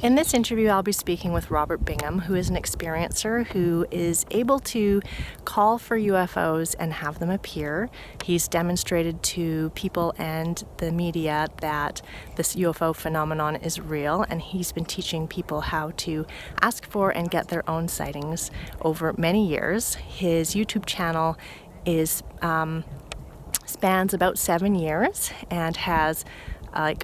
In this interview, I'll be speaking with Robert Bingham, who is an experiencer who is able to call for UFOs and have them appear. He's demonstrated to people and the media that this UFO phenomenon is real, and he's been teaching people how to ask for and get their own sightings over many years. His YouTube channel is spans about 7 years and has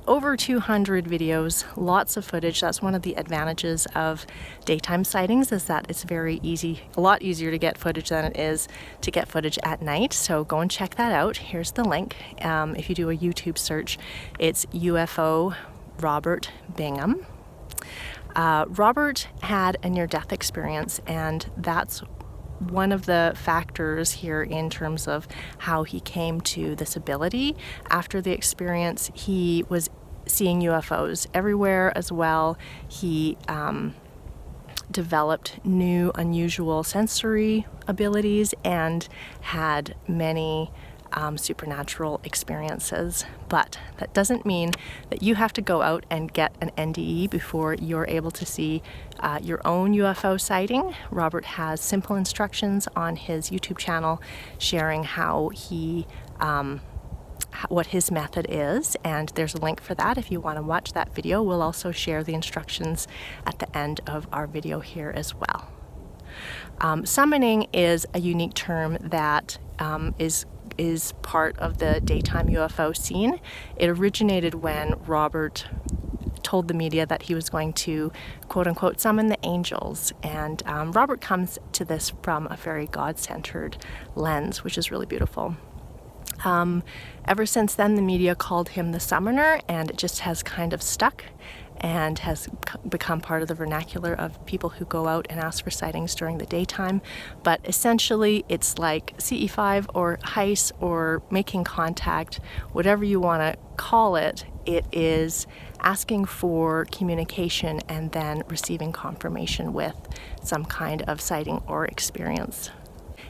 over 200 videos, lots of footage. That's one of the advantages of daytime sightings, is that it's very easy, a lot easier to get footage than it is to get footage at night. So go and check that out. Here's the link. If you do a YouTube search, it's UFO Robert Bingham. Robert had a near-death experience, and that's one of the factors here in terms of how he came to this ability. After the experience, he was seeing UFOs everywhere as well. He developed new, unusual sensory abilities and had many supernatural experiences. But that doesn't mean that you have to go out and get an NDE before you're able to see your own UFO sighting. Robert has simple instructions on his YouTube channel sharing how he what his method is, and there's a link for that if you want to watch that video. We'll also share the instructions at the end of our video here as well. Summoning is a unique term that is part of the daytime UFO scene. It originated when Robert told the media that he was going to quote-unquote summon the angels, and Robert comes to this from a very God-centered lens, which is really beautiful. Ever since then, the media called him the summoner, and it just has kind of stuck and has become part of the vernacular of people who go out and ask for sightings during the daytime. But essentially, it's like CE5 or heist or making contact, whatever you want to call it. It is asking for communication and then receiving confirmation with some kind of sighting or experience.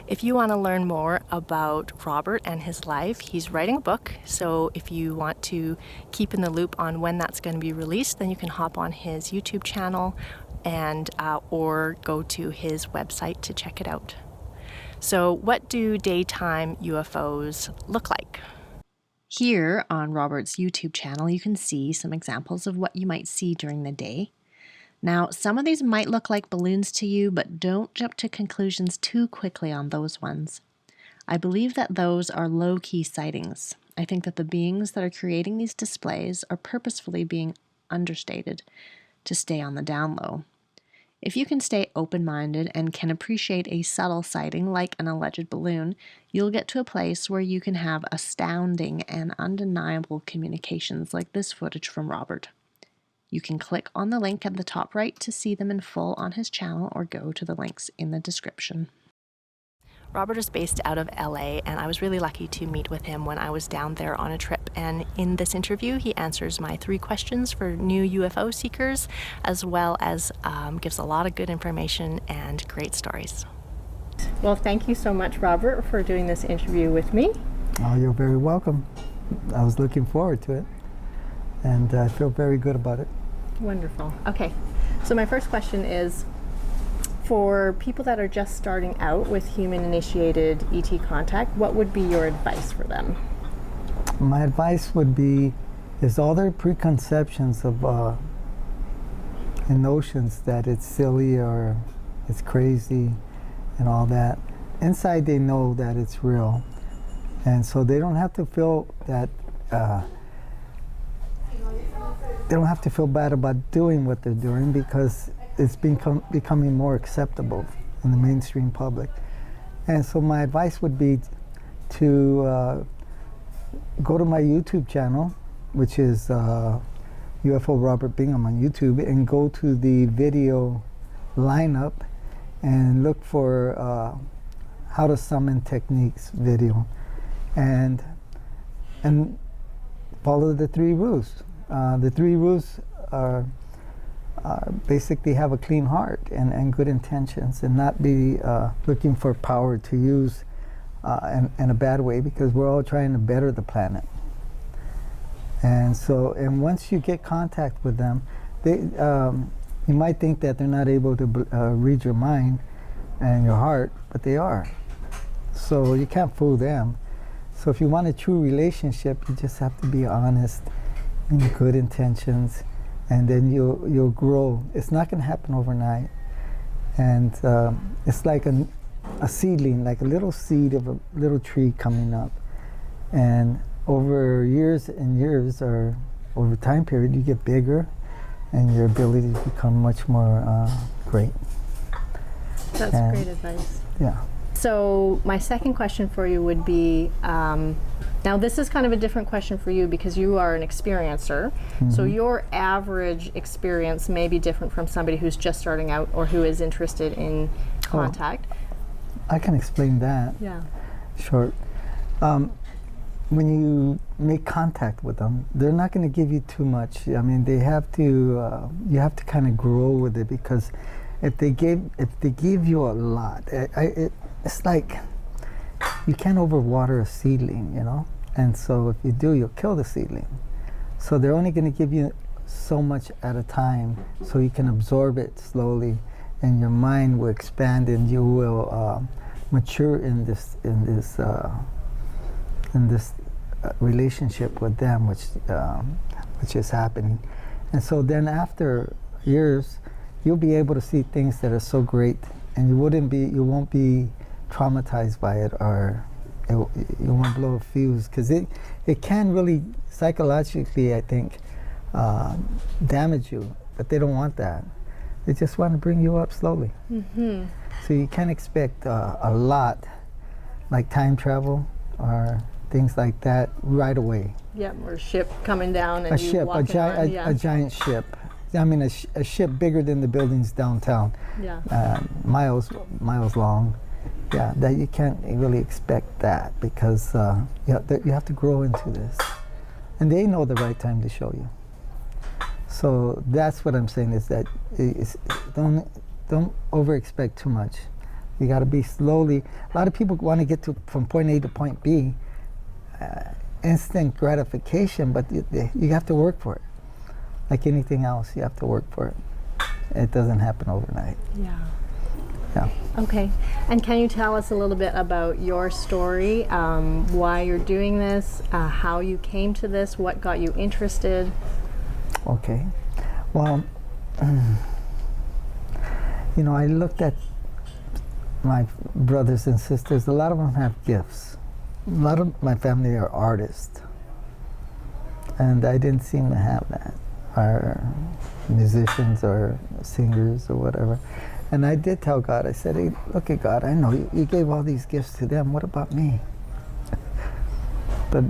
If you want to learn more about Robert and his life, he's writing a book, so if you want to keep in the loop on when that's going to be released, then you can hop on his YouTube channel and or go to his website to check it out. So what do daytime UFOs look like? Here on Robert's YouTube channel, you can see some examples of what you might see during the day. Now, some of these might look like balloons to you, but don't jump to conclusions too quickly on those ones. I believe that those are low-key sightings. I think that the beings that are creating these displays are purposefully being understated to stay on the down low. If you can stay open-minded and can appreciate a subtle sighting like an alleged balloon, you'll get to a place where you can have astounding and undeniable communications like this footage from Robert. You can click on the link at the top right to see them in full on his channel, or go to the links in the description. Robert is based out of LA, and I was really lucky to meet with him when I was down there on a trip. And in this interview, he answers my 3 questions for new UFO seekers, as well as gives a lot of good information and great stories. Well, thank you so much, Robert, for doing this interview with me. Oh, you're very welcome. I was looking forward to it, and I feel very good about it. Wonderful. Okay, so my first question is, for people that are just starting out with human-initiated ET contact, what would be your advice for them? My advice would be, is all their preconceptions of and notions that it's silly or it's crazy and all that, inside they know that it's real, and so they don't have to feel that they don't have to feel bad about doing what they're doing, because it's becoming more acceptable in the mainstream public. And so my advice would be to go to my YouTube channel, which is UFO Robert Bingham on YouTube, and go to the video lineup and look for how to summon techniques video, and follow the 3 rules. The 3 rules are basically have a clean heart and good intentions, and not be looking for power to use in a bad way, because we're all trying to better the planet. And so, and once you get contact with them, you might think that they're not able to read your mind and your heart, but they are. So you can't fool them. So if you want a true relationship, you just have to be honest and good intentions, and then you'll grow. It's not going to happen overnight. And it's like a seedling, like a little seed of a little tree coming up. And over years and years, or over time period, you get bigger, and your ability to become much more great. That's great advice. Yeah. So my second question for you would be, now this is kind of a different question for you because you are an experiencer. Mm-hmm. So your average experience may be different from somebody who's just starting out or who is interested in contact. I can explain that. Yeah. Short. When you make contact with them, they're not going to give you too much. I mean, they have to. You have to kind of grow with it, because if they give you a lot, it's like you can't overwater a seedling, you know. And so if you do, you'll kill the seedling. So they're only going to give you so much at a time, so you can absorb it slowly, and your mind will expand, and you will mature in this relationship with them, which is happening. And so then after years, you'll be able to see things that are so great, and you won't be traumatized by it, or you won't blow a fuse, because it can really psychologically, I think, damage you. But they don't want that. They just want to bring you up slowly. Mm-hmm. So you can't expect a lot, like time travel or things like that, right away. Yeah, or a ship coming down and a ship, a giant ship. I mean, a ship bigger than the buildings downtown. Yeah. Miles long. Yeah, that you can't really expect that, because you have to grow into this, and they know the right time to show you. So that's what I'm saying, is that don't over expect too much. You got to be slowly. A lot of people want to get from point A to point B, instant gratification, but you have to work for it. Like anything else, you have to work for it. It doesn't happen overnight. Yeah. Yeah. Okay. And can you tell us a little bit about your story, why you're doing this, how you came to this, what got you interested? Okay. Well, I looked at my brothers and sisters. A lot of them have gifts. A lot of my family are artists, and I didn't seem to have that, or musicians or singers or whatever. And I did tell God, I said, hey, look at God, I know you gave all these gifts to them. What about me? But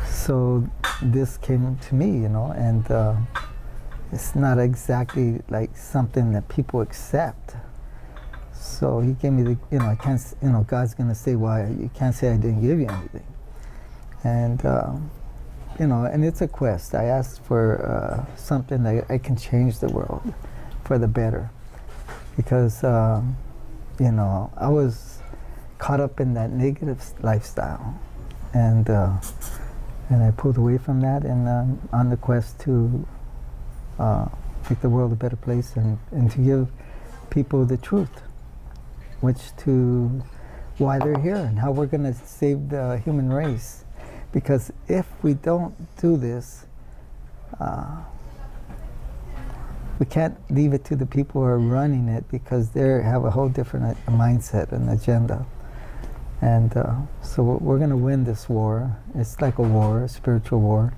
so this came to me, and it's not exactly like something that people accept. So he gave me I can't, God's going to say, why, you can't say I didn't give you anything. And, and it's a quest. I asked for something that I can change the world for the better. Because, I was caught up in that negative lifestyle. And I pulled away from that, and on the quest to make the world a better place, and to give people the truth, why they're here and how we're going to save the human race. Because if we don't do this, we can't leave it to the people who are running it, because they have a whole different mindset and agenda. And so we're going to win this war. It's like a war, a spiritual war.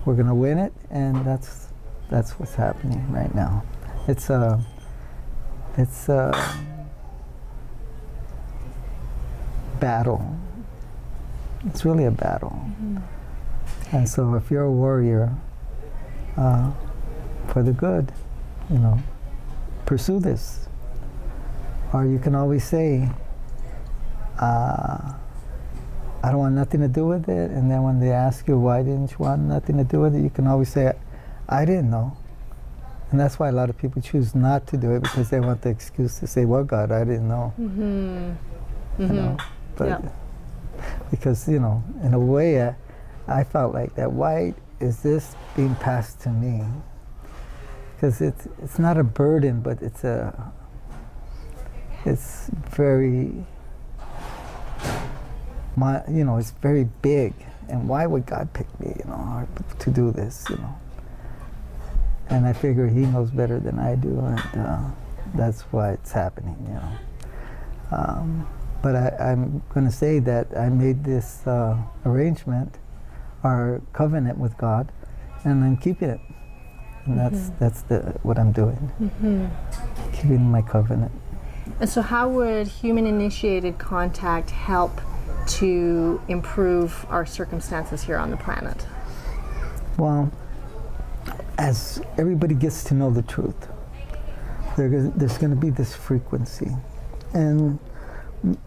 We're going to win it, and that's what's happening right now. It's a battle. It's really a battle. Mm-hmm. And so if you're a warrior for the good, pursue this. Or you can always say, I don't want nothing to do with it. And then when they ask you, why didn't you want nothing to do with it, you can always say, I didn't know. And that's why a lot of people choose not to do it, because they want the excuse to say, well, God, I didn't know. Mm-hmm. Mm-hmm. But because, in a way, I felt like that. Why is this being passed to me? Because it's not a burden, but it's very, it's very big. And why would God pick me, to do this, And I figure He knows better than I do, and that's why it's happening, But I'm going to say that I made this arrangement, our covenant with God, and I'm keeping it. And that's what I'm doing, keeping my covenant. And so how would human-initiated contact help to improve our circumstances here on the planet? Well, as everybody gets to know the truth, there's going to be this frequency. And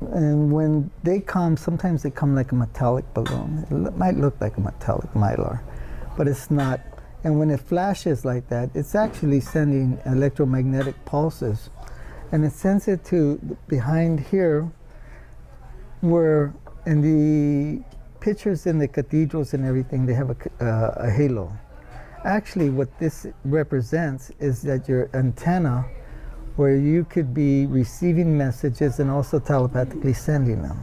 when they come, sometimes they come like a metallic balloon. It might look like a metallic mylar, but it's not. And when it flashes like that, it's actually sending electromagnetic pulses. And it sends it to behind here, where in the pictures in the cathedrals and everything, they have a halo. Actually, what this represents is that your antenna, where you could be receiving messages and also telepathically sending them.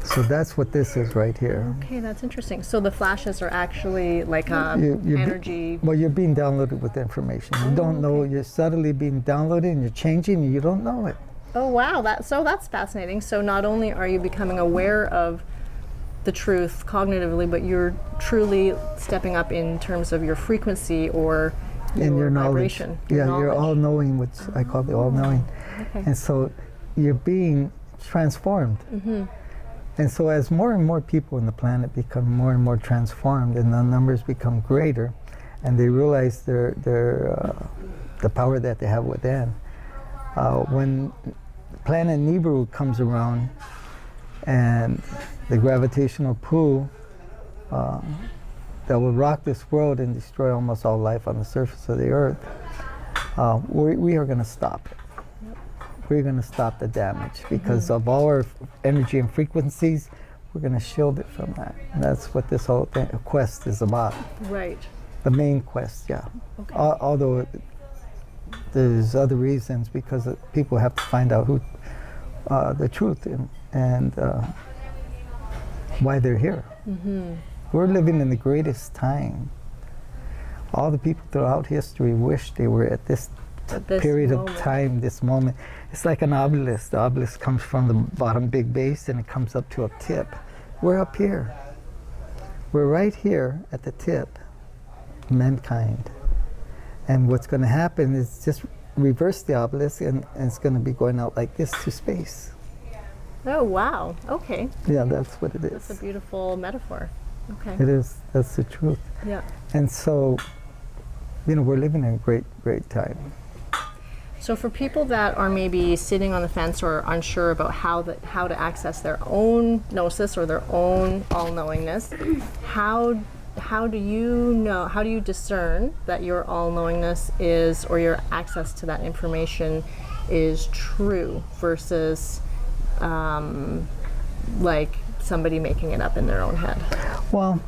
So that's what this is right here. Okay, that's interesting. So the flashes are actually like energy. Well, you're being downloaded with information. You don't know, you're subtly being downloaded and you're changing and you don't know it. Oh wow, that's fascinating. So not only are you becoming aware of the truth cognitively, but you're truly stepping up in terms of your frequency or your vibration. Knowledge. You're all-knowing, which I call the all-knowing. Okay. And so you're being transformed. And so as more and more people on the planet become more and more transformed and the numbers become greater and they realize the power that they have within, when planet Nibiru comes around and the gravitational pull that will rock this world and destroy almost all life on the surface of the earth, we are going to stop it. We're going to stop the damage because of all our energy and frequencies. We're going to shield it from that. And that's what this whole quest is about. Right. The main quest, yeah. Okay. Although there's other reasons, because people have to find out who the truth and why they're here. We're living in the greatest time. All the people throughout history wish they were at this period of time, this moment. It's like an obelisk. The obelisk comes from the bottom big base and it comes up to a tip. We're up here. We're right here at the tip, mankind. And what's going to happen is just reverse the obelisk and it's going to be going out like this to space. Oh, wow. Okay. Yeah, that's what it is. That's a beautiful metaphor. Okay. It is. That's the truth. Yeah. And so, we're living in a great, great time. So for people that are maybe sitting on the fence or unsure about how to access their own gnosis or their own all-knowingness, how do you discern that your all-knowingness is, or your access to that information is true versus like somebody making it up in their own head? Well,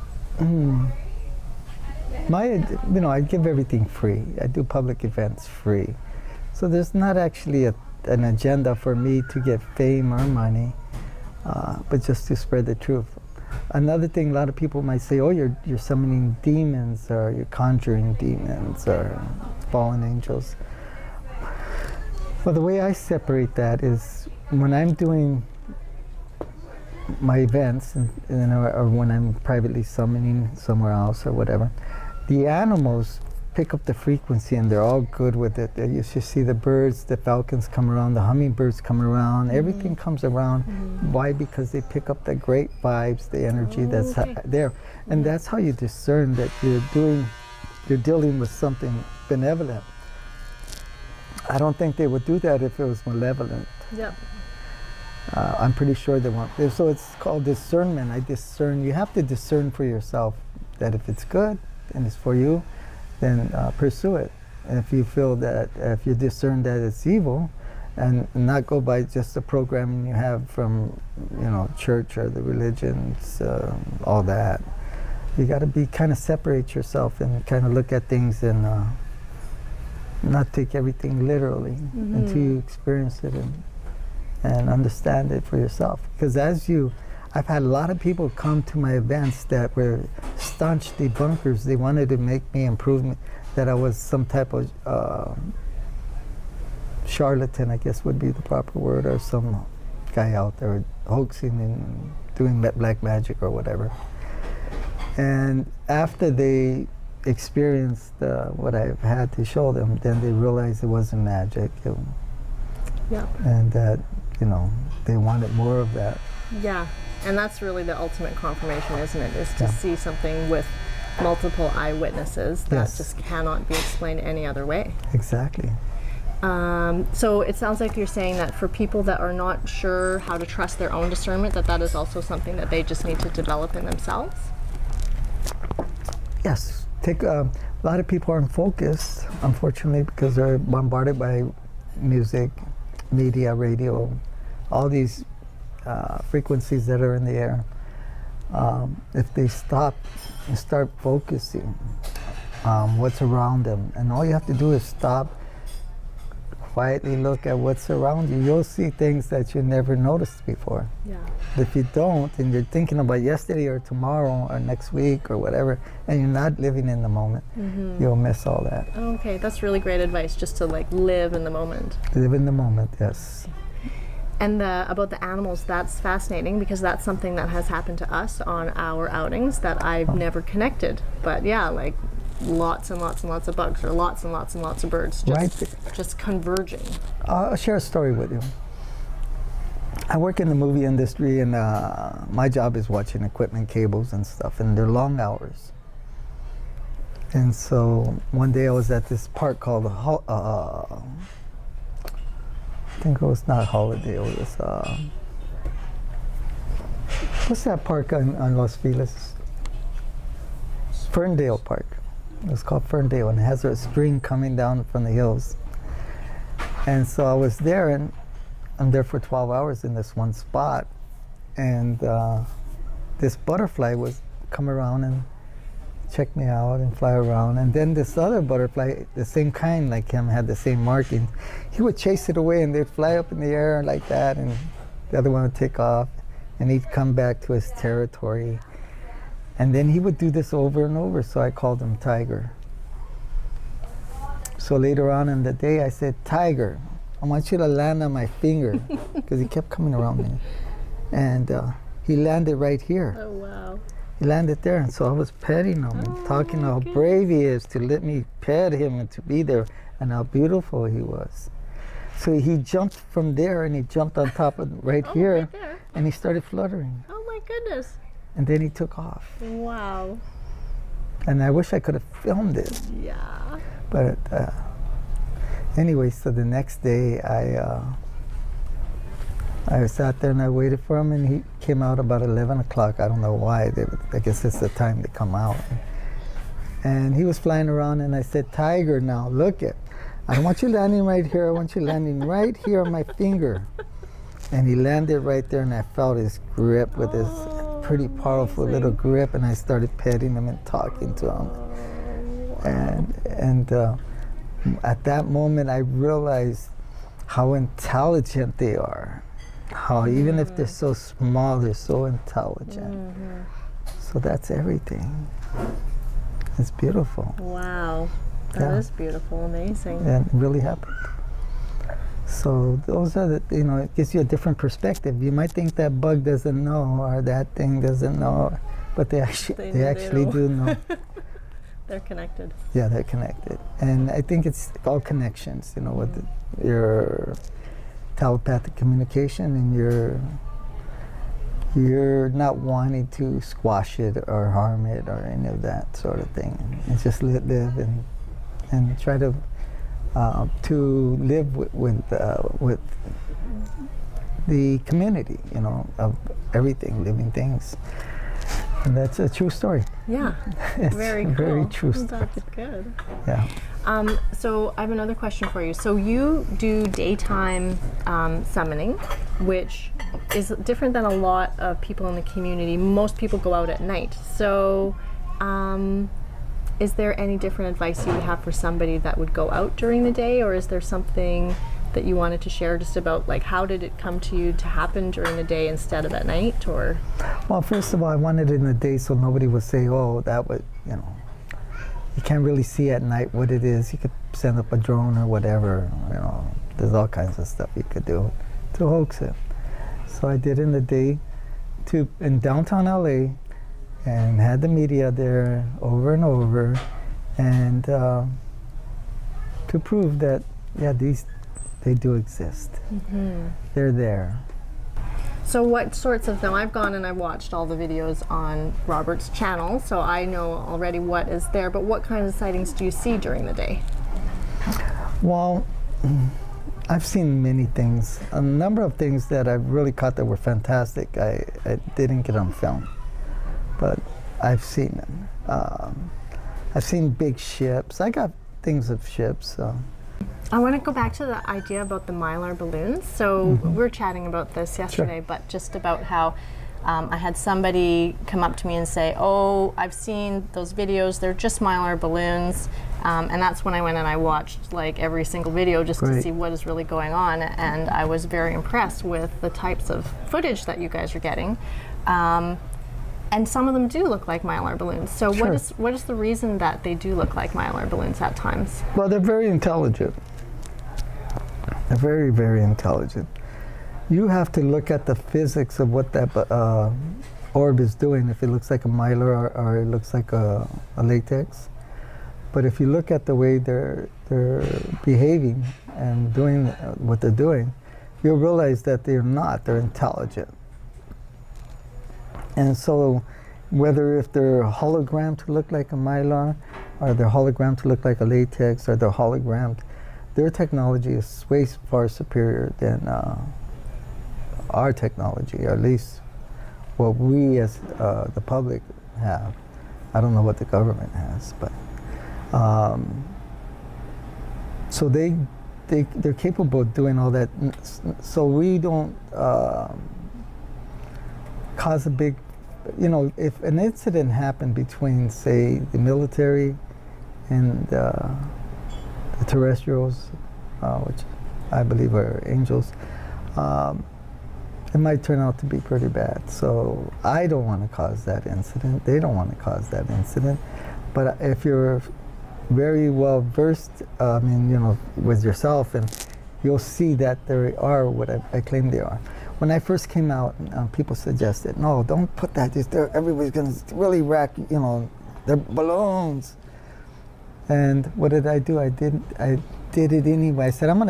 I give everything free. I do public events free. So there's not actually an agenda for me to get fame or money, but just to spread the truth. Another thing, a lot of people might say, oh, you're summoning demons, or you're conjuring demons, or fallen angels. Well, the way I separate that is when I'm doing my events, or when I'm privately summoning somewhere else or whatever, the animals pick up the frequency and they're all good with it. You should see the birds, the falcons come around, the hummingbirds come around, everything comes around. Why? Because they pick up the great vibes, the energy that's there. And that's how you discern that you're dealing with something benevolent. I don't think they would do that if it was malevolent. Yep. I'm pretty sure they won't. So it's called discernment. I discern. You have to discern for yourself that if it's good and it's for you, then pursue it. And if you feel that, if you discern that it's evil, and not go by just the programming you have from, church or the religions, all that, You got to be kind of separate yourself and kind of look at things and not take everything literally until you experience it and understand it for yourself. Because I've had a lot of people come to my events that were staunch debunkers. They wanted to make me improve that I was some type of charlatan, I guess would be the proper word, or some guy out there hoaxing and doing black magic or whatever. And after they experienced what I've had to show them, then they realized it wasn't magic. And that, they wanted more of that. Yeah, and that's really the ultimate confirmation, isn't it? Is to see something with multiple eyewitnesses that just cannot be explained any other way. Exactly. So it sounds like you're saying that for people that are not sure how to trust their own discernment, that is also something that they just need to develop in themselves? Yes. A lot of people aren't focused, unfortunately, because they're bombarded by music, media, radio, all these frequencies that are in the air. If they stop and start focusing on what's around them, and all you have to do is stop, quietly look at what's around you, you'll see things that you never noticed before. Yeah. If you don't, and you're thinking about yesterday or tomorrow or next week or whatever, and you're not living in the moment, you'll miss all that. Okay, that's really great advice, just to live in the moment. Live in the moment, yes. And about the animals, that's fascinating, because that's something that has happened to us on our outings that I've never connected. But yeah, lots and lots and lots of bugs, or lots and lots and lots of birds, just converging. I'll share a story with you. I work in the movie industry, and my job is watching equipment cables and stuff, and they're long hours. And so one day I was at this park called I think it was not Holiday, it was what's that park on Los Feliz? Ferndale Park. It's called Ferndale, and it has a stream coming down from the hills. And so I was there, and I'm there for 12 hours in this one spot, and this butterfly was come around and check me out and fly around. And then this other butterfly, the same kind like him, had the same marking. He would chase it away, and they'd fly up in the air like that, and the other one would take off, and he'd come back to his territory. And then he would do this over and over, so I called him Tiger. So later on in the day, I said, Tiger, I want you to land on my finger, because he kept coming around me. And he landed right here. Oh, wow. He landed there, and so I was petting him and talking how brave he is to let me pet him and to be there, and how beautiful he was. So he jumped from there, and he jumped on top of right here, right there. And he started fluttering. Oh my goodness. And then he took off. Wow. And I wish I could have filmed it. Yeah. But anyway, so the next day I sat there and I waited for him, and he came out about 11 o'clock. I don't know why. I guess it's the time they come out. And he was flying around, and I said, Tiger, now look it. I don't want you landing right here. I want you landing right here on my finger. And he landed right there, and I felt his grip with his pretty powerful little grip, and I started petting him and talking to him. And at that moment, I realized how intelligent they are. How even if they're so small, they're so intelligent. So that's everything. It's beautiful. Wow. That is beautiful, amazing. And it really happened. So those are it gives you a different perspective. You might think that bug doesn't know, or that thing doesn't know, but they actually do know. They're connected. Yeah, they're connected. And I think it's all connections, with your telepathic communication, and you're not wanting to squash it or harm it or any of that sort of thing. It's just live and try to live with the community, of everything, living things. And that's a true story. Yeah, It's very a cool. very true story. That's good. Yeah. So I have another question for you. So you do daytime summoning, which is different than a lot of people in the community. Most people go out at night. So is there any different advice you would have for somebody that would go out during the day, or is there something that you wanted to share just about, like, how did it come to you to happen during the day instead of at night? Or Well, first of all, I wanted it in the day so nobody would say, oh, that would, you know, you can't really see at night what it is. You could send up a drone or whatever, you know, there's all kinds of stuff you could do to hoax it. So I did in the day in downtown LA, and had the media there over and over, and to prove that, yeah, they do exist. They're there. so what sorts of, now I've gone and I've watched all the videos on Robert's channel, so I know already what is there, but what kinds of sightings do you see during the day? Well, I've seen many things. A number of things that I've really caught that were fantastic. I didn't get on film, but I've seen them. I've seen big ships. I got things of ships. I want to go back to the idea about the Mylar balloons. So we were chatting about this yesterday, but just about how I had somebody come up to me and say, oh, I've seen those videos, they're just Mylar balloons. And that's when I went and I watched like every single video just to see what is really going on. And I was very impressed with the types of footage that you guys are getting. And some of them do look like Mylar balloons. So what is the reason that they do look like Mylar balloons at times? Well, they're very intelligent. They're very, very intelligent. You have to look at the physics of what that orb is doing, if it looks like a Mylar or it looks like a latex. But if you look at the way they're behaving and doing what they're doing, you'll realize that they're not. They're intelligent. And so, whether if they're hologrammed to look like a Mylar, or they're hologrammed to look like a latex, or they're hologrammed, their technology is way far superior than our technology, or at least what we as the public have. I don't know what the government has, but so they're capable of doing all that. So we don't cause a big, you know, if an incident happened between, say, the military and the terrestrials, which I believe are angels, it might turn out to be pretty bad. So I don't want to cause that incident. They don't want to cause that incident. But if you're very well versed, I mean, you know, with yourself, and you'll see that they are what I claim they are. When I first came out, people suggested, no, don't put that. Everybody's going to really wreck, you know, they're balloons. And what did I do? I did it anyway. I said, I'm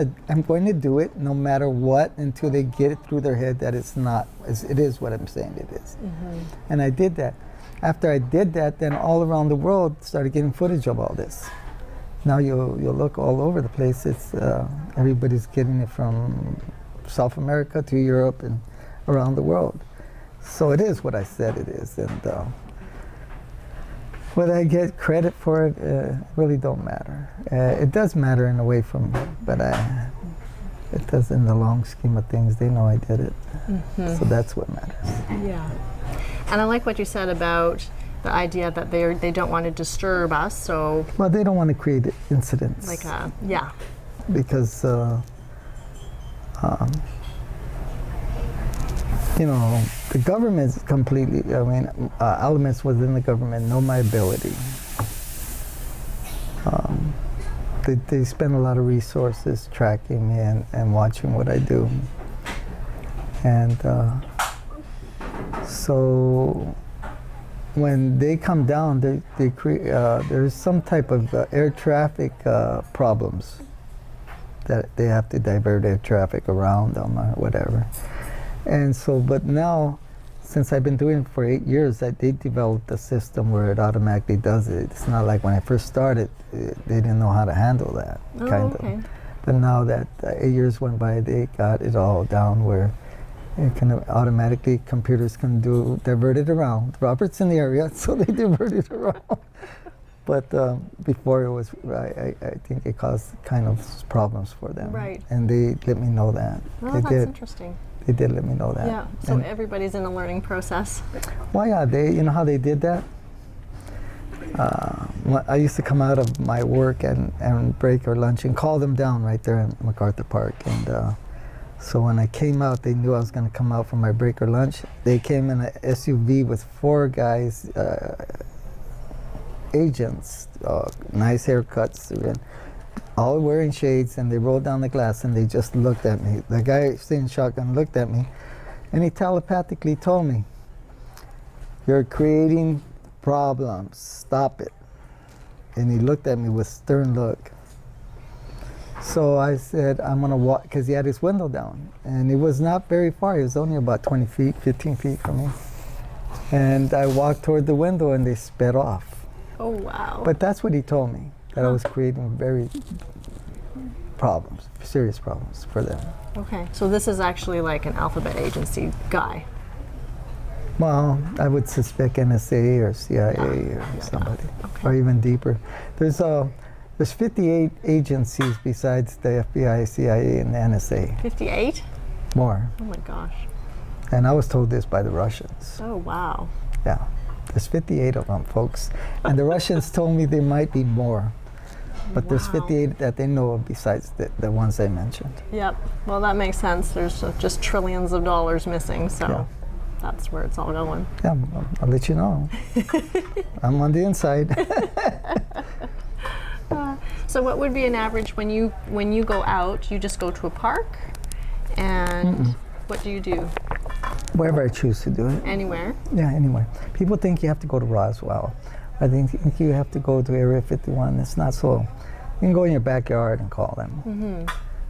going to do it no matter what until they get it through their head that it is what I'm saying it is. And I did that. After I did that, then all around the world started getting footage of all this. Now you'll look all over the place. It's everybody's getting it from South America to Europe and around the world. So it is what I said it is. And whether I get credit for it, really don't matter. It does matter in a way but it does in the long scheme of things. They know I did it. So that's what matters. Yeah. And I like what you said about the idea that they don't want to disturb us, so... Well, they don't want to create incidents. Like yeah. Because, you know, the government's completely, I mean, elements within the government know my ability. They spend a lot of resources tracking me and watching what I do. And so when they come down, they create, there's some type of air traffic problems that they have to divert air traffic around them or whatever. And so, but now, since I've been doing it for 8 years, they developed a system where it automatically does it. It's not like when I first started, they didn't know how to handle that, kind of. But now that 8 years went by, they got it all down where it can automatically, computers can divert it around. Robert's in the area, so they divert it around. But before it was, I think it caused kind of problems for them. Right. And they let me know that. Oh, they that's did. Interesting. They did let me know that. Yeah, so everybody's in a learning process. Well, yeah, you know how they did that? I used to come out of my work and break or lunch and call them down right there in MacArthur Park. And so when I came out, they knew I was going to come out for my break or lunch. They came in an SUV with 4 guys, agents, nice haircuts, and all wearing shades, and they rolled down the glass and they just looked at me. The guy sitting shotgun looked at me, and he telepathically told me, "You're creating problems, stop it." And he looked at me with stern look. So I said, "I'm gonna walk," because he had his window down, and it was not very far. It was only about 20 feet, 15 feet from me. And I walked toward the window, and they sped off. Oh, wow. But that's what he told me, that I was creating very serious problems for them. Okay, so this is actually like an alphabet agency guy. Well, I would suspect NSA or CIA or somebody, or even deeper. There's 58 agencies besides the FBI, CIA, and the NSA. 58? More. Oh my gosh. And I was told this by the Russians. Oh, wow. Yeah, there's 58 of them, folks. And the Russians told me there might be more. But there's 58 that they know of besides the ones I mentioned. Yep. Well, that makes sense. There's just trillions of dollars missing, so that's where it's all going. Yeah, I'll let you know. I'm on the inside. So what would be an average when you go out? You just go to a park, and what do you do? Wherever I choose to do it. Anywhere? Yeah, anywhere. People think you have to go to Roswell. I think you have to go to Area 51. It's not so. You can go in your backyard and call them.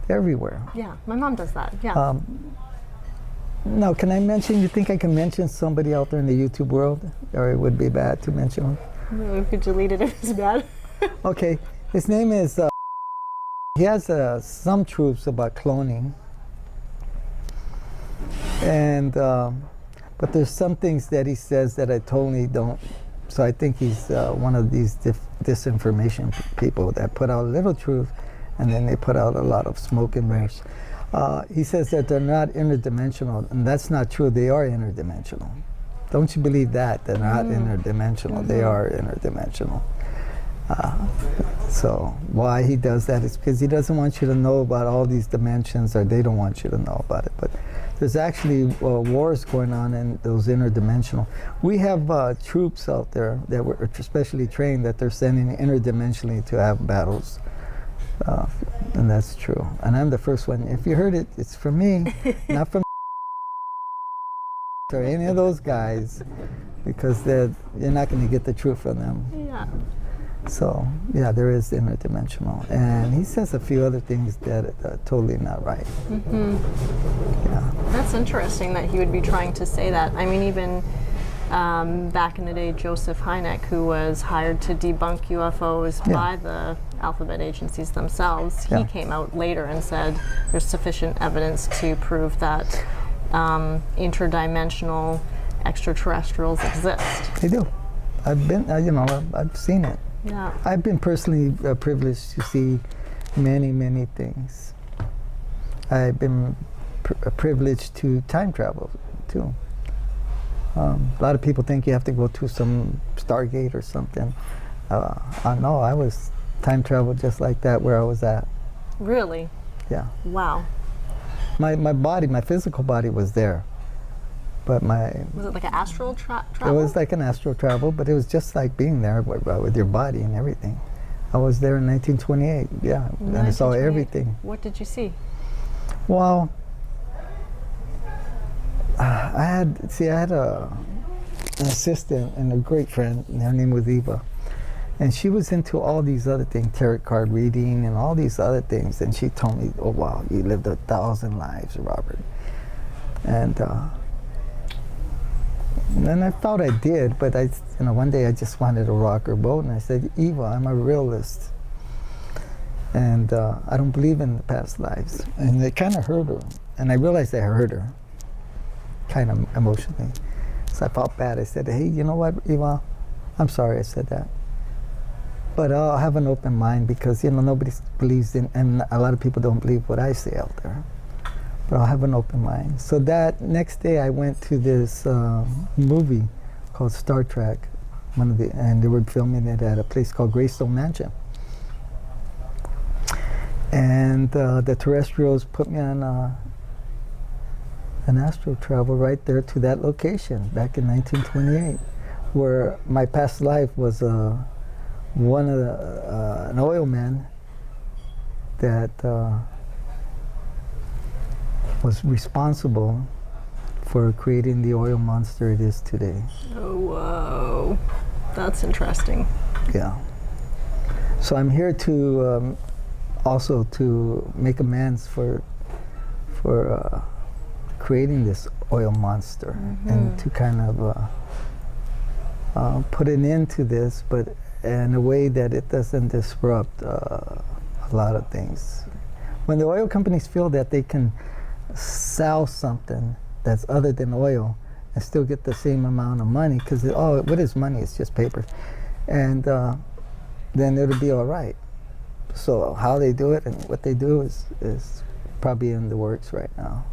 They're everywhere. Yeah, my mom does that. Yeah. No, can I mention, you think I can mention somebody out there in the YouTube world? Or it would be bad to mention them? We could delete it if it's bad. Okay, his name is, he has some truths about cloning. And, but there's some things that he says that I totally don't. So I think he's one of these disinformation people that put out a little truth and then they put out a lot of smoke and mirrors. He says that they're not interdimensional, and that's not true. They are interdimensional. Don't you believe that? They're not interdimensional. They are interdimensional. So why he does that is because he doesn't want you to know about all these dimensions, or they don't want you to know about it. But there's actually wars going on in those interdimensional. We have troops out there that were especially trained that they're sending interdimensionally to have battles. And that's true. And I'm the first one. If you heard it, it's from me, not from or any of those guys, because you're not going to get the truth from them. Yeah. So, yeah, there is interdimensional. And he says a few other things that are totally not right. Yeah. That's interesting that he would be trying to say that. I mean, even back in the day, Joseph Hynek, who was hired to debunk UFOs by the alphabet agencies themselves, he came out later and said there's sufficient evidence to prove that interdimensional extraterrestrials exist. They do. I've seen it. Yeah. I've been personally privileged to see many, many things. I've been privileged to time travel, too. A lot of people think you have to go to some Stargate or something. No, I was time travel just like that where I was at. Really? Yeah. Wow. My body, my physical body was there. But was it like an astral travel? It was like an astral travel, but it was just like being there with your body and everything. I was there in 1928, yeah, and I saw everything. What did you see? Well, I had an assistant and a great friend, and her name was Eva. And she was into all these other things, tarot card reading and all these other things. And she told me, "Oh wow, you lived 1,000 lives, Robert." And I thought I did, but one day I just wanted to rock her boat, and I said, "Eva, I'm a realist, and I don't believe in the past lives." And it kind of hurt her, and I realized I hurt her, kind of emotionally. So I felt bad. I said, "Hey, you know what, Eva? I'm sorry I said that. But I'll have an open mind because, nobody believes in, and a lot of people don't believe what I say out there. But I'll have an open mind." So that next day I went to this movie called Star Trek, and they were filming it at a place called Greystone Mansion. And the terrestrials put me on an astral travel right there to that location back in 1928, where my past life was one of an oil man that was responsible for creating the oil monster it is today. Oh, whoa. That's interesting. Yeah. So I'm here to also to make amends for creating this oil monster, and to kind of put an end to this, but in a way that it doesn't disrupt a lot of things. When the oil companies feel that they can sell something that's other than oil and still get the same amount of money, because what is money? It's just paper, and then it'll be all right. So how they do it and what they do is probably in the works right now.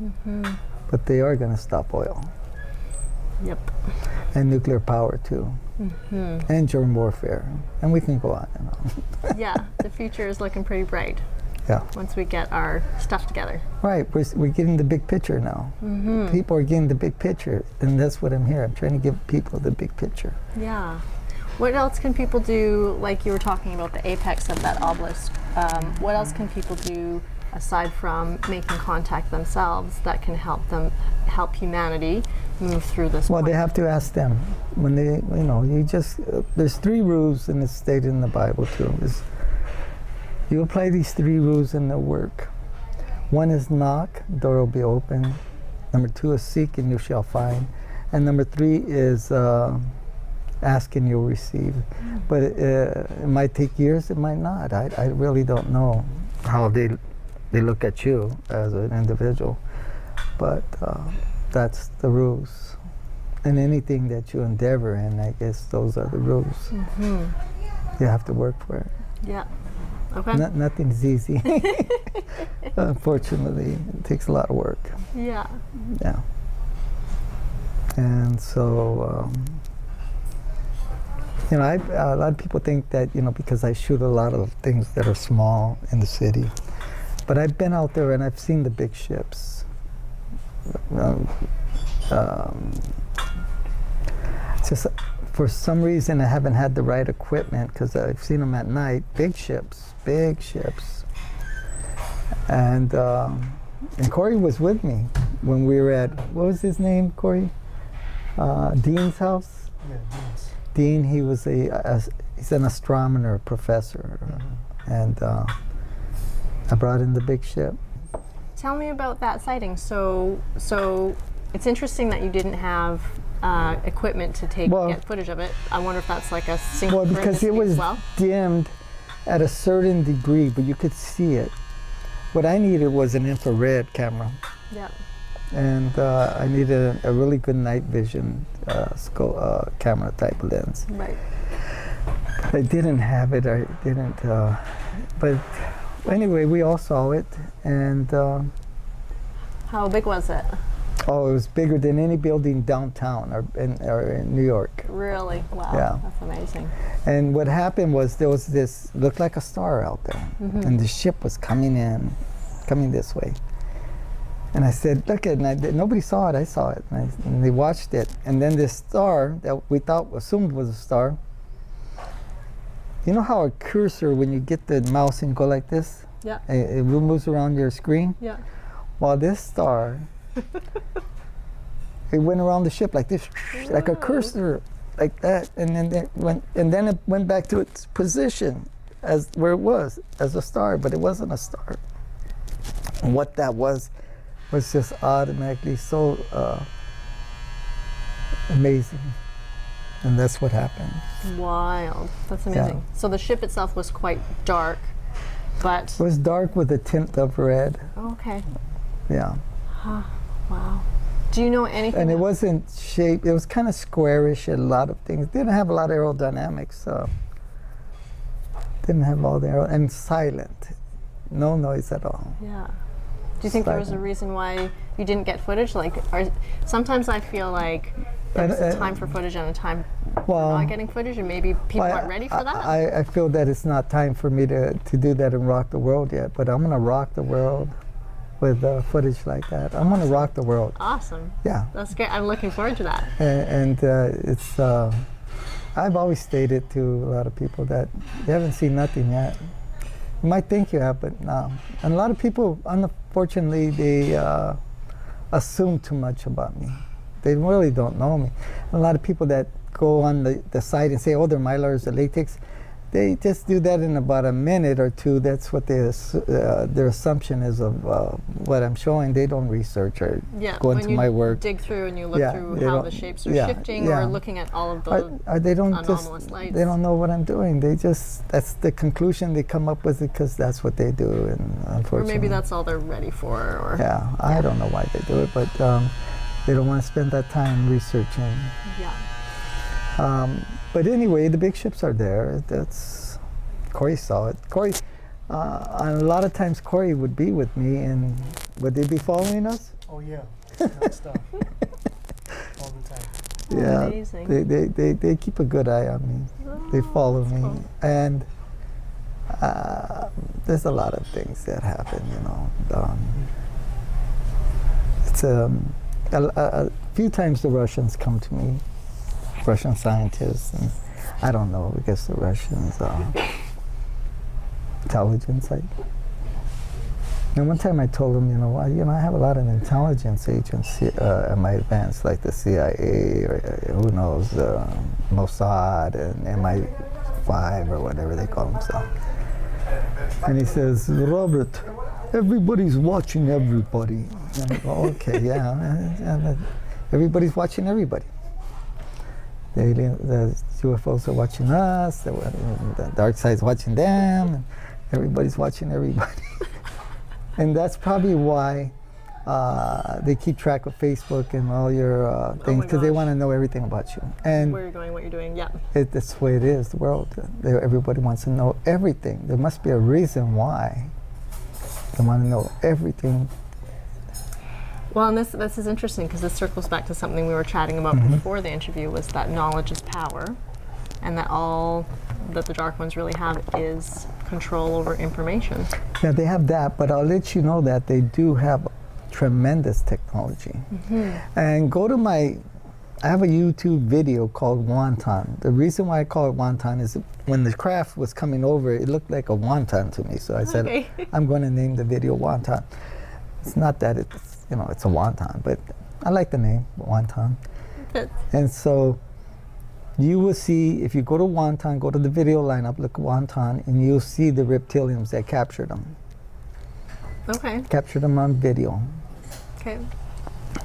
But they are going to stop oil. Yep. And nuclear power too. And germ warfare. And we can go on and on. Yeah, the future is looking pretty bright. Yeah. Once we get our stuff together. Right, we're getting the big picture now. People are getting the big picture, and that's what I'm here. I'm trying to give people the big picture. Yeah. What else can people do, like you were talking about the apex of that obelisk, what else can people do aside from making contact themselves that can help humanity move through this Well, point? they have to ask them. When they, there's 3 rules, and it's stated in the Bible too. You apply these 3 rules and they'll work. 1 is knock, door will be open. Number 2 is seek and you shall find. And number 3 is ask and you'll receive. But it might take years, it might not. I really don't know how they look at you as an individual. But that's the rules. And anything that you endeavor in, I guess those are the rules. You have to work for it. Yeah. Okay. Nothing's easy. Unfortunately, it takes a lot of work. Yeah. Yeah. And so, a lot of people think that, because I shoot a lot of things that are small in the city. But I've been out there and I've seen the big ships. Just for some reason I haven't had the right equipment, because I've seen them at night. Big ships. And Corey was with me when we were at, what was his name, Corey? Dean's house? Yeah, Dean's. Dean, he was he's an astronomer professor. And I brought in the big ship. Tell me about that sighting. So it's interesting that you didn't have equipment to get footage of it. I wonder if that's like a Well, because it was dimmed at a certain degree, but you could see it. What I needed was an infrared camera. Yeah. And I needed a really good night vision camera type lens. Right. I didn't have it. I didn't. But anyway, we all saw it, and How big was it? it was bigger than any building downtown or in New York. Really? Wow. Yeah. That's amazing. And what happened was there was this, looked like a star out there, and the ship was coming this way. And I said, look at it, nobody saw it, I saw it. And they watched it. And then this star that we assumed was a star, you know how a cursor, when you get the mouse and go like this, Yeah. it moves around your screen? Yeah. Well, this star, it went around the ship like this, like a cursor, like that, and then it went back to its position as where it was as a star, but it wasn't a star. And what that was just automatically so amazing, and that's what happened. Wild. That's amazing. Yeah. So the ship itself was quite dark, but It was dark with a tint of red. okay. Yeah. Wow. Do you know anything? And it wasn't shaped, it was kind of squarish and a lot of things. Didn't have a lot of aerodynamics, so didn't have all the and silent. No noise at all. Yeah. Do you think there was a reason why you didn't get footage? Like, sometimes I feel like there's a time for footage and a time for not getting footage, and maybe people aren't ready for that? I feel that it's not time for me to do that and rock the world yet, but I'm going to rock the world with footage like that. I'm going to rock the world. Awesome. Yeah. That's great. I'm looking forward to that. And it's, I've always stated to a lot of people that you haven't seen nothing yet. You might think you have, but no. And a lot of people, unfortunately, they assume too much about me. They really don't know me. And a lot of people that go on the site and say, oh, they're mylars, they're latex, they just do that in about a minute or two. That's what their assumption is of what I'm showing. They don't research or go into my work. Dig through and you look through how the shapes are shifting, or looking at all of the they don't anomalous lights. They don't know what I'm doing. They just, that's the conclusion they come up with, because that's what they do. And unfortunately, or maybe that's all they're ready for. Or I don't know why they do it, but they don't want to spend that time researching. But anyway, the big ships are there. That's, Corey saw it. Corey, a lot of times Corey would be with me, and would they be following us? Oh yeah, non-stop. All the time. Yeah, amazing. they keep a good eye on me. They follow me, cool. and there's a lot of things that happen, you know. It's a few times the Russians come to me, Russian scientists, and I don't know, I guess the Russians intelligence. And one time I told them, I have a lot of intelligence agents at my advance, like the CIA, or who knows, Mossad and MI5 or whatever they call themselves. And he says, Robert, everybody's watching everybody. And I go, okay, yeah, everybody's watching everybody. The UFOs are watching us, the dark side's watching them, and everybody's watching everybody. And that's probably why they keep track of Facebook and all your things, because they want to know everything about you. And where you're going, what you're doing, that's the way it is, the world. Everybody wants to know everything. There must be a reason why they want to know everything. Well, and this is interesting, because this circles back to something we were chatting about before the interview, was that knowledge is power, and that all that the Dark Ones really have is control over information. Yeah, they have that, but I'll let you know that they do have tremendous technology. And go to I have a YouTube video called Wonton. The reason why I call it Wonton is when the craft was coming over, it looked like a wonton to me. So I said, I'm going to name the video Wonton. It's not that it's a wonton, but I like the name, wonton. And so you will see, if you go to wonton, go to the video lineup, look at wonton, and you'll see the reptilians that captured them. Okay. Captured them on video. Okay.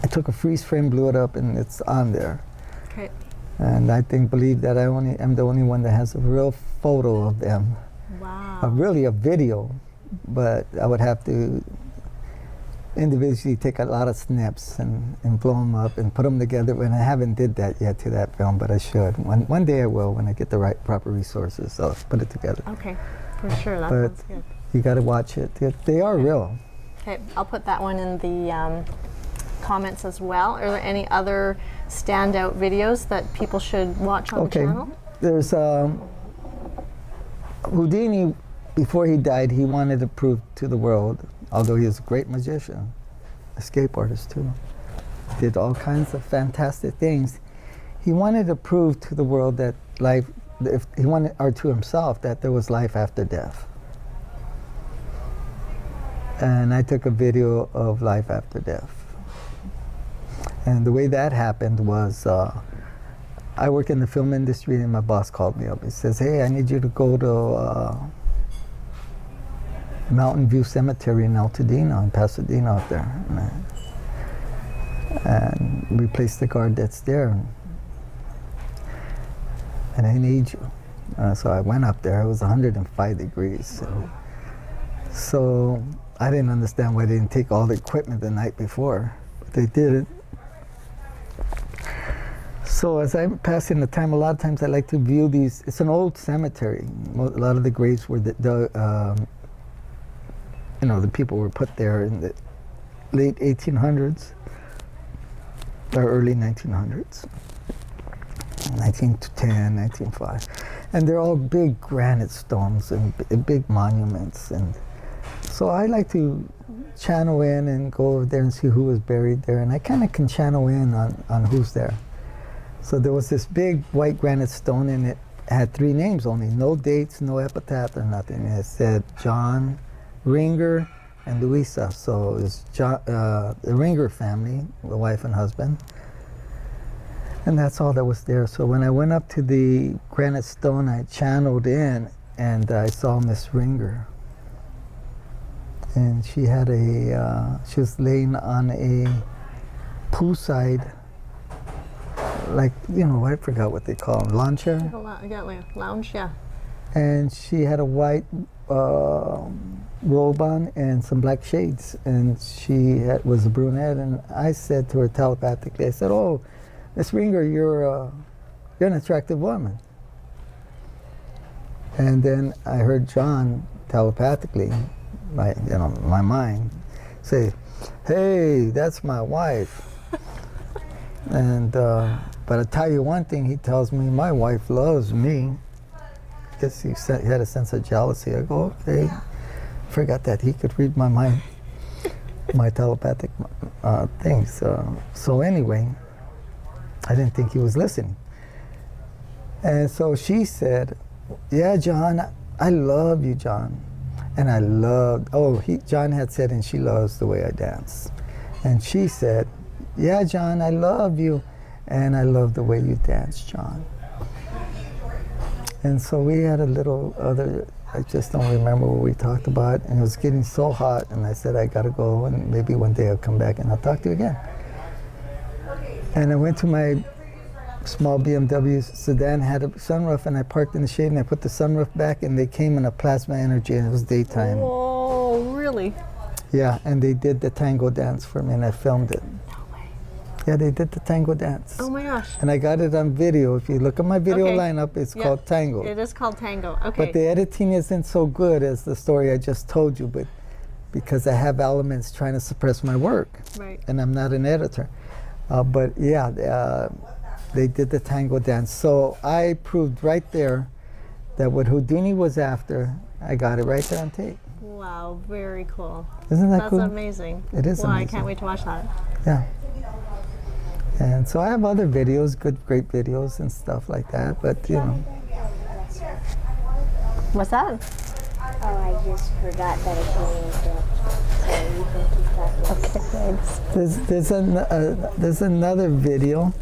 I took a freeze frame, blew it up, and it's on there. Okay. And I believe that I'm the only one that has a real photo of them. Wow. Really a video, but I would have to individually take a lot of snips and blow them up and put them together, and I haven't did that yet to that film, but I should. One day I will, when I get the proper resources, so I'll put it together. Okay, for sure, that But sounds good. You got to watch it. They are real. Okay, I'll put that one in the comments as well. Are there any other standout videos that people should watch on the channel? There's Houdini. Before he died, he wanted to prove to the world, although he was a great magician, escape artist too, did all kinds of fantastic things. He wanted to prove to the world that or to himself, that there was life after death. And I took a video of life after death. And the way that happened was, I work in the film industry, and my boss called me up. He says, hey, I need you to go to Mountain View Cemetery in Altadena, in Pasadena out there. And replace the guard that's there. And I need you. So I went up there. It was 105 degrees. So I didn't understand why they didn't take all the equipment the night before, but they did it. So as I'm passing the time, a lot of times I like to view these. It's an old cemetery. A lot of the graves were the people were put there in the late 1800s or early 1900s. 1910, 1905. And they're all big granite stones and big monuments. And so I like to channel in and go over there and see who was buried there. And I kind of can channel in on who's there. So there was this big white granite stone, and it had 3 names only, no dates, no epitaph or nothing. It said John, Ringer, and Louisa. So it's the Ringer family, the wife and husband. And that's all that was there. So when I went up to the granite stone, I channeled in, and I saw Miss Ringer. And she had she was laying on a poolside, like, you know, I forgot what they call them, lawn chair. Yeah, like a lounge, yeah. And she had a white robe on and some black shades. And she was a brunette. And I said to her telepathically, I said, "Oh, Miss Ringer, you're an attractive woman." And then I heard John telepathically, my mind, say, "Hey, that's my wife." And but I tell you one thing, he tells me, my wife loves me. I guess he had a sense of jealousy. I go, okay. Forgot that he could read my mind, my telepathic things. So anyway, I didn't think he was listening. And so she said, "Yeah, John, I love you, John." And I loved, John had said, "And she loves the way I dance." And she said, "Yeah, John, I love you, and I love the way you dance, John." And so we had a little other, I just don't remember what we talked about, and it was getting so hot, and I said, "I gotta go, and maybe one day I'll come back and I'll talk to you again." And I went to my small BMW sedan, had a sunroof, and I parked in the shade, and I put the sunroof back, and they came in a plasma energy, and it was daytime. Oh, really? Yeah, and they did the tango dance for me, and I filmed it. No way. Yeah, they did the tango dance. Oh my gosh. And I got it on video. If you look at my video Okay. lineup, it's Yep. called Tango. It is called tango. Okay. But the editing isn't so good as the story I just told you, but because I have elements trying to suppress my work, Right. and I'm not an editor. But yeah, they did the tango dance. So I proved right there that what Houdini was after, I got it right there on tape. Wow, very cool. Isn't that That's cool? amazing. It is Well, I amazing. can't wait to watch that. Yeah. And so I have other videos, great videos and stuff like that, but you know. What's that? Oh, I just forgot that I can't interrupt. So you can keep talking. Okay, thanks. There's another video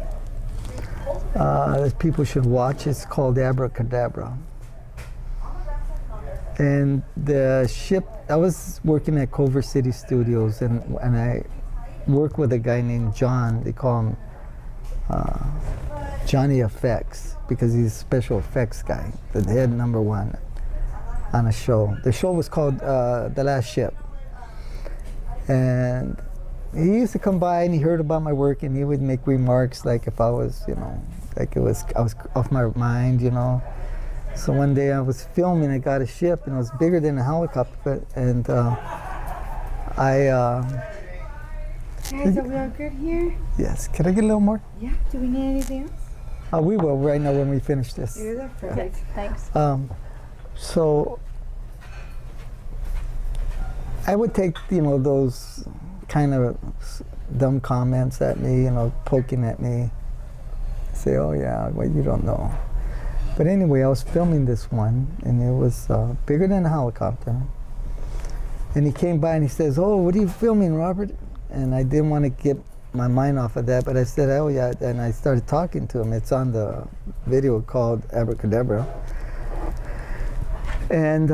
that people should watch. It's called Abracadabra. And the ship, I was working at Culver City Studios, and I work with a guy named John. They call him Johnny Effects, because he's a special effects guy, the head #1 on a show. The show was called The Last Ship. And he used to come by, and he heard about my work, and he would make remarks like if I was, like I was off my mind, So one day I was filming, I got a ship, and it was bigger than a helicopter, and Guys, are we all good here? yes, can I get a little more? Yeah. Do we need anything else? We will right now when we finish this. You're perfect. Thanks. So I would take, those kind of dumb comments at me, poking at me, say, "Oh yeah, well, you don't know." But anyway, I was filming this one, and it was bigger than a helicopter. And he came by and he says, "Oh, what are you filming, Robert?" And I didn't want to get my mind off of that, but I said, "Oh yeah," and I started talking to him. It's on the video called Abracadabra. And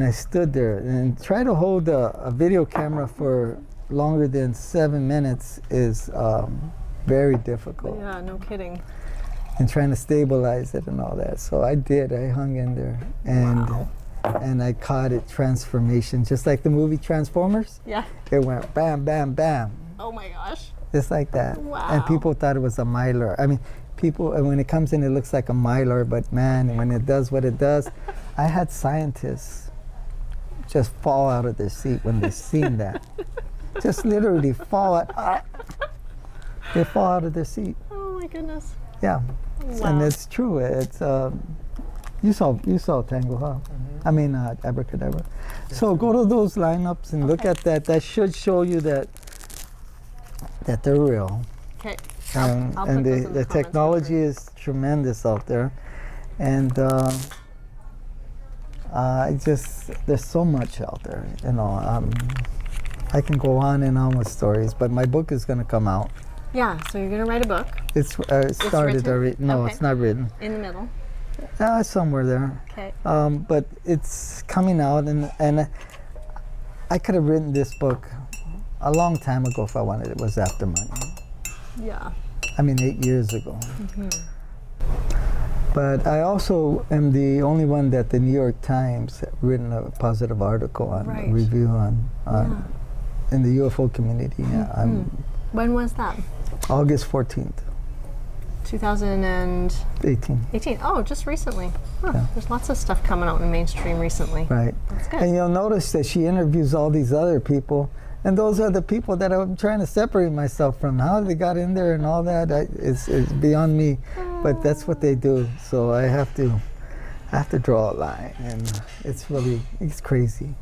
I stood there, and try to hold a video camera for longer than 7 minutes is very difficult. Yeah, no kidding. And trying to stabilize it and all that. So I did. I hung in there, and I caught it transformation, just like the movie Transformers. Yeah. It went bam, bam, bam, Oh my gosh. just like that. And Wow. people thought it was a mylar. I mean, people, when it comes in, it looks like a mylar, but man, when it does what it does, I had scientists just fall out of their seat when they seen that. Just literally fall out. They fall out of their seat. Oh my goodness. Yeah, Wow. and it's true. It's you saw Tango, huh? I mean Abracadabra. So go to those lineups and look Okay. at that. That should show you that they're real. Okay. And, I'll and put those in the comments technology later. is tremendous out there, and there's so much out there. You know, I can go on and on with stories, but my book is going to come out. Yeah, so you're going to write a book It's started written? already. No, Okay. it's not written. in the middle. Somewhere there. Okay. But it's coming out, and I could have written this book a long time ago if I wanted. It was after money. Yeah. I mean, 8 years ago. But I also am the only one that the New York Times have written a positive article on, Right. a review on in the UFO community. When was that? August 14th, 2018. 18. Oh, just recently. Huh. Yeah. There's lots of stuff coming out in the mainstream recently. Right. That's good. And you'll notice that she interviews all these other people, and those are the people that I'm trying to separate myself from. How they got in there and all that is beyond me, but that's what they do. So I have to draw a line, and it's crazy.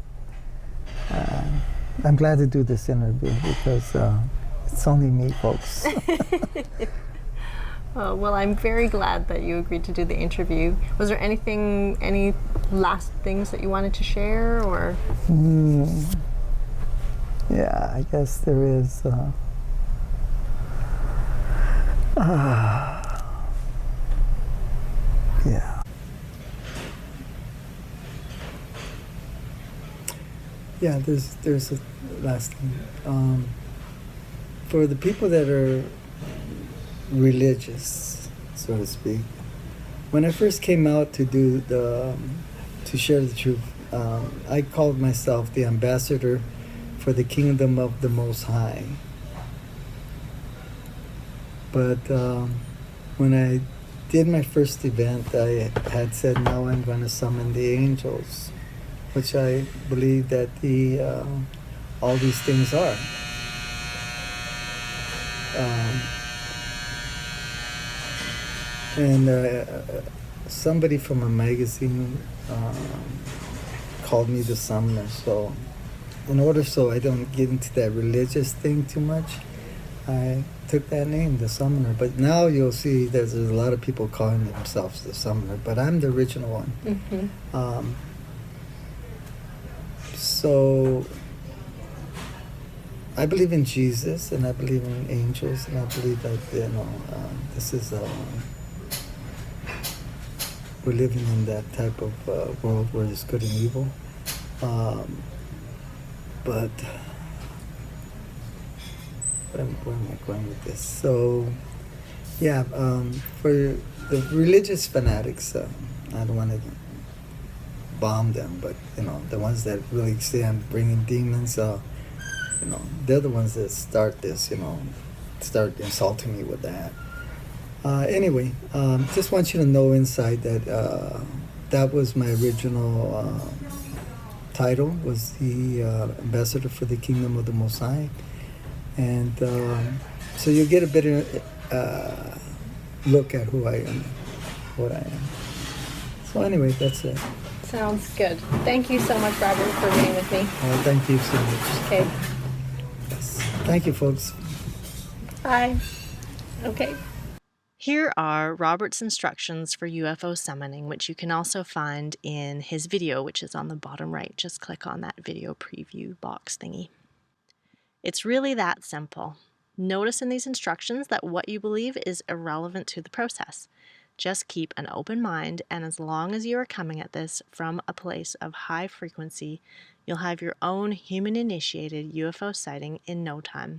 I'm glad to do this interview because it's only me, folks. Oh, well, I'm very glad that you agreed to do the interview. Was there any last things that you wanted to share, or? Yeah, I guess there is. Yeah. Yeah, there's a last thing. For the people that are religious, so to speak, when I first came out to do to share the truth, I called myself the ambassador for the kingdom of the Most High. But when I did my first event, I had said, now I'm going to summon the angels, which I believe that all these things are. Somebody from a magazine called me the summoner. So in order so I don't get into that religious thing too much, I took that name, the summoner. But now you'll see there's a lot of people calling themselves the summoner, but I'm the original one. So I believe in Jesus, and I believe in angels, and I believe that this is we're living in that type of world where there's good and evil. But where am I going with this? So, yeah, for the religious fanatics, I don't want to bomb them, but the ones that really say I'm bringing demons, they're the ones that start this, start insulting me with that. Anyway, just want you to know inside that that was my original title, was the ambassador for the kingdom of the Most High. And so you'll get a better look at who I am, what I am. So anyway, that's it. Sounds good. Thank you so much, Robert, for being with me. Thank you so much. Okay. Yes. Thank you, folks. Bye. Okay. Here are Robert's instructions for UFO summoning, which you can also find in his video, which is on the bottom right. Just click on that video preview box thingy. It's really that simple. Notice in these instructions that what you believe is irrelevant to the process. Just keep an open mind, and as long as you are coming at this from a place of high frequency, you'll have your own human-initiated UFO sighting in no time.